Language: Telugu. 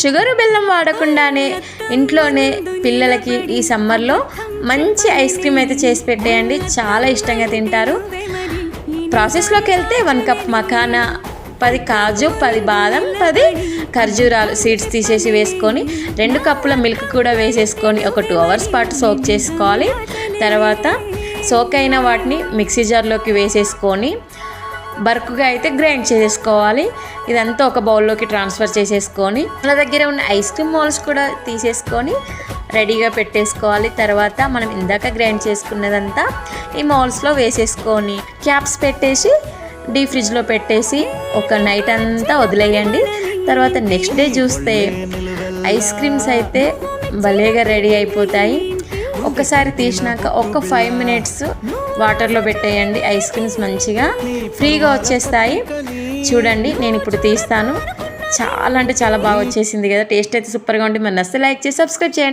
షుగర్ బెల్లం వాడకుండానే ఇంట్లోనే పిల్లలకి ఈ సమ్మర్లో మంచి ఐస్ క్రీమ్ అయితే చేసి పెట్టేయండి, చాలా ఇష్టంగా తింటారు. ప్రాసెస్లోకి వెళ్తే 1 కప్ మఖానా, 10 కాజు, 10 బాదం, 10 ఖర్జూరాలు సీడ్స్ తీసేసి వేసుకొని 2 కప్పుల మిల్క్ కూడా వేసేసుకొని ఒక 2 అవర్స్ పాటు సోక్ చేసుకోవాలి. తర్వాత సోక్ అయిన వాటిని మిక్సీ జార్లోకి వేసేసుకొని బరుకుగా అయితే గ్రైండ్ చేసేసుకోవాలి. ఇదంతా ఒక బౌల్లోకి ట్రాన్స్ఫర్ చేసేసుకొని మన దగ్గర ఉన్న ఐస్ క్రీమ్ మోల్స్ కూడా తీసేసుకొని రెడీగా పెట్టేసుకోవాలి. తర్వాత మనం ఇందాక గ్రైండ్ చేసుకున్నదంతా ఈ మౌల్స్లో వేసేసుకొని క్యాప్స్ పెట్టేసి డీప్ ఫ్రిడ్జ్లో పెట్టేసి ఒక నైట్ అంతా వదిలేయండి. తర్వాత నెక్స్ట్ డే చూస్తే ఐస్ క్రీమ్స్ అయితే భలేగా రెడీ అయిపోతాయి. ఒక్కసారి తీసినాక ఒక 5 మినిట్స్ వాటర్లో పెట్టేయండి, ఐస్ క్రీమ్స్ మంచిగా ఫ్రీగా వచ్చేస్తాయి. చూడండి నేను ఇప్పుడు తీస్తాను, చాలా అంటే చాలా బాగా వచ్చేసింది కదా. టేస్ట్ అయితే సూపర్గా ఉంటుంది. మరి నచ్చితే లైక్ చేసి సబ్స్క్రైబ్ చేయండి.